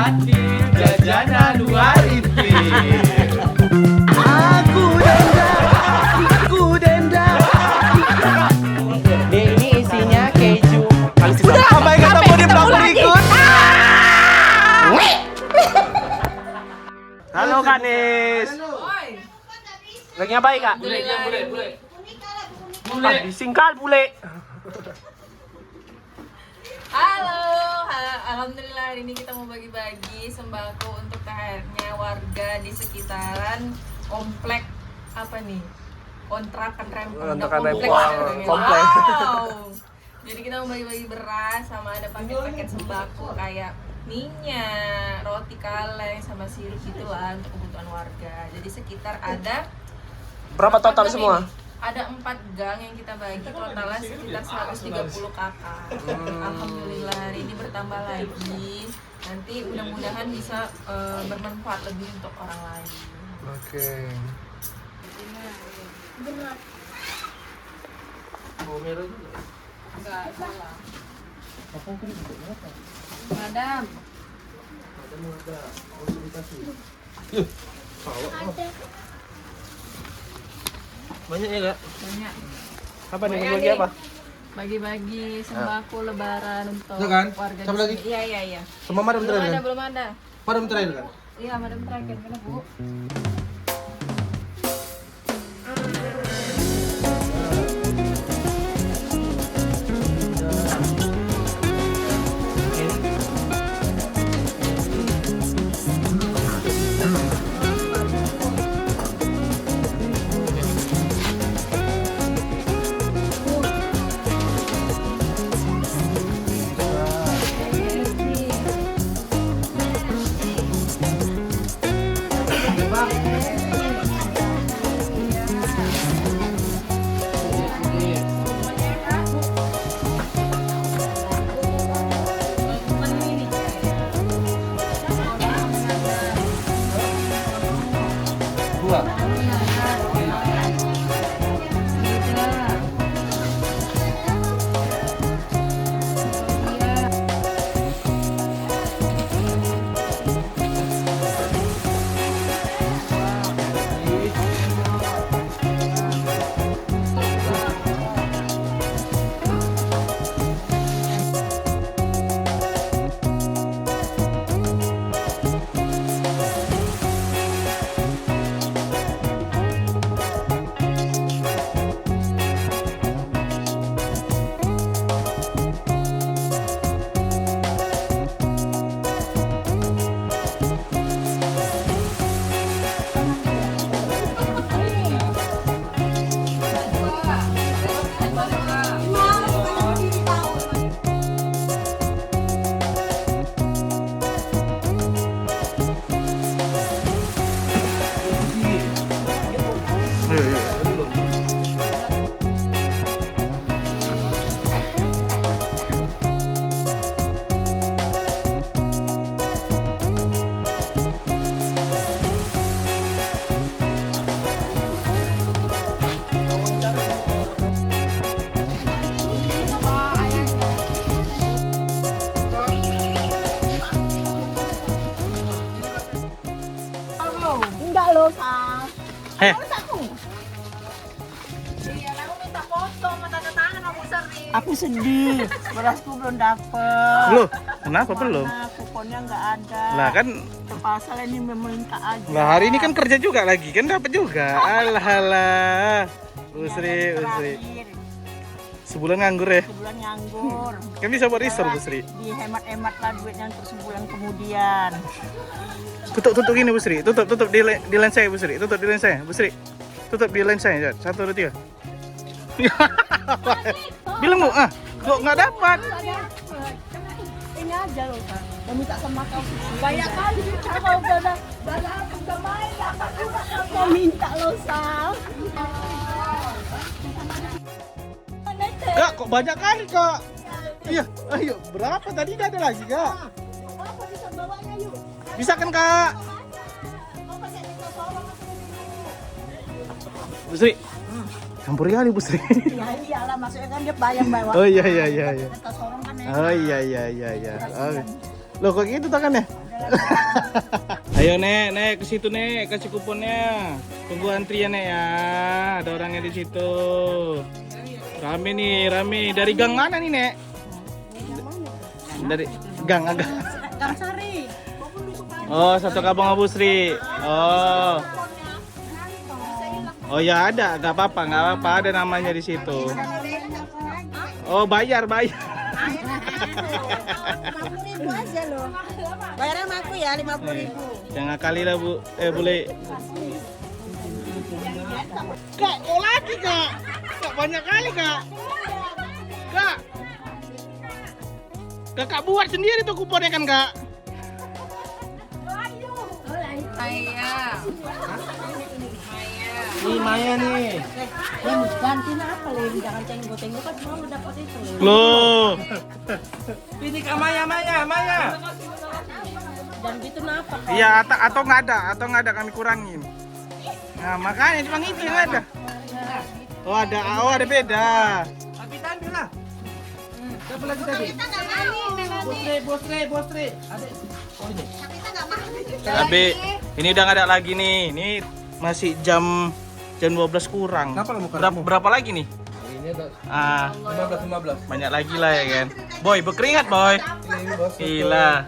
hadir jajanan Wariti. Aku denda. Ini isinya keju. Udah, sampai ketemu di vlog berikut. Halo Kanis. Lagi ngapain Kak? Bule. Disingkat bule. Halo, alhamdulillah hari ini kita mau bagi-bagi sembako untuk THR-nya warga di sekitaran komplek apa nih? Kontrakan Rempong. Komplek. Wow. Jadi kita mau bagi-bagi beras sama ada paket-paket sembako kayak minyak, roti kaleng sama sirup gitulah untuk kebutuhan warga. Jadi sekitar ada Berapa total gang semua? ini. Ada 4 gang yang kita bagi, totalnya sekitar 130 kakak. Alhamdulillah hari ini bertambah lagi. Nanti mudah-mudahan bisa bermanfaat lebih untuk orang lain. Oke. Enggak salah. Madam. Banyak ya Kak? Banyak. Apa nih bagi apa? Bagi-bagi sembako lebaran untuk Itu kan? warga Sama di lagi? sini. Iya. Sama madam Belum terakhir ada, kan? belum ada. Madam terakhir kan? Iya, madam terakhir kan, Bu? Enggak loh, Sa. Heh. Iya, kamu minta foto sama tanda tangan kamu sering. Aku sedih, berasku belum dapet. Loh, kenapa belum? Mana kuponnya nggak ada. Lah kan, Terpaksa ini meminta aja. lah hari ini kan kerja juga lagi, kan dapat juga. Alah. Busri. Terakhir, Sebulan nganggur ya? sebulan nganggur. Kan bisa buat research Busri. Dihemat-hemat lah duitnya untuk sebulan kemudian. Tutup gini Busri, tutup di lensa ya Busri, tutup di lensa ya Busri, tutup di lensa ya, 1, 2, 3. Bilang Bu, kok nggak dapat? Ini aja loh, Kak. Mau minta sama kau. Banyak kali minta kau udah main dapat juga kau minta loh, Sal. Kak, kok banyak kali Kak? Iya, ayo berapa tadi nggak ada lagi Kak? Apa bisa bawanya yuk? Bisa kan Kak? Kau pakai mikrofon. Busri, campur kali Busri. Ya iyalah, maksudnya kan dia bayang bawa. Oh iya. Kita sorong kan ya. Oh iya. Oh. Loh kok gitu tangannya? Ayo Nek, ke situ Nek, kasih kuponnya. Tunggu antrian Nek ya. Ada orangnya di situ. Rame nih, rame. Dari gang mana nih Nek? Dari gang agak. Gang Sari. Oh, satu kampung Abu Sri. Oh. Oh ya ada, nggak apa-apa, ada namanya di situ. Oh bayar. 50.000 aja loh. Bayarnya sama aku ya 50.000. Jangan kali lah Bu, boleh. Kak, kok lagi Kak? Kak banyak kali Kak. Kak. Kakak buat sendiri tuh kuponnya kan Kak? Ini Maya nih. Ganti apa lagi? Jangan cenggo-cenggo kan mau dapat itu. Loh. Ini Kak Maya. Dan gitu kenapa? Iya, atau nggak ada kami kurangin. Nah, makanya cuma itu yang ada. Oh, ada beda. Tapi ambil lah. Siapa lagi tadi? Bosre. Ada. Oh ini. Tapi ini udah nggak ada lagi nih. Ini masih jam 12 kurang. Kenapa lu bukan? Berapa lagi nih? Ini ada 15. Banyak lagi lah ya kan. Boy, berkeringat boy. Ini bos. Gila.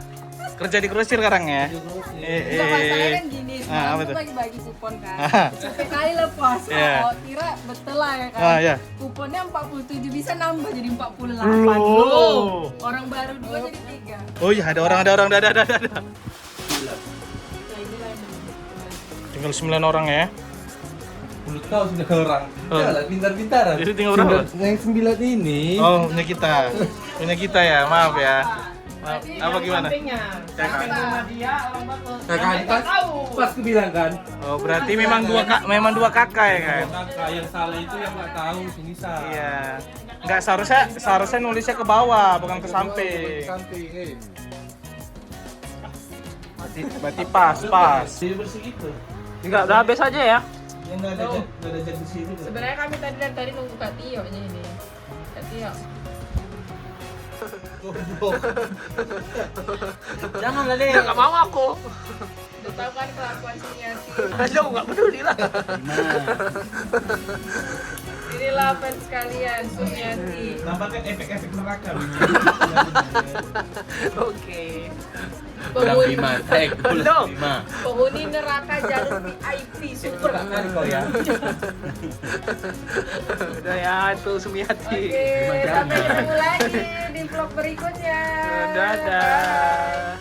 Kerja di grosir sekarang ya? Enggak masalahnya kan gini, apa semalam tuh? tuh bagi-bagi kupon kan. Sampai kali lepas, Iya. kira betul lah ya kan. Ah, iya. Kuponnya 47 bisa nambah jadi 48. Loh. Orang baru 2 jadi 3. Oh iya, ada orang. Ada. Tinggal 9 orang ya. Mulut kau sudah orang. Oh. Jalan pintar-pintaran. Jadi tinggal berapa? Yang 9 ini. Oh, punya kita ya, maaf ya. Maaf. Apa gimana? Kakak pas aku bilang kan. Oh, berarti memang dua kakak ya kan? Kakak yang salah itu yang nggak tahu sini salah. Iya. Enggak seharusnya nulisnya ke bawah, bukan ke samping. Samping. Berarti pas. Jadi bersih gitu. Enggak, udah habis aja ya. Yang nggak ada jag di situ. Sebenarnya kami dari tadi nunggu Kak Tio nya ini. Kak Tio. Jangan lah deh. Enggak mau aku. Udah tahu kan kelakuan Sumiati. Ayo, enggak peduli lah. Inilah fans kalian Sumiati. Nampaknya efek-efek neraka. Oke. Penghuni, Belum. penghuni neraka jalur VIP super. Kali kau ya. Udah ya, itu Sumiati. Oke, sampai ketemu lagi di vlog berikutnya. Dadah.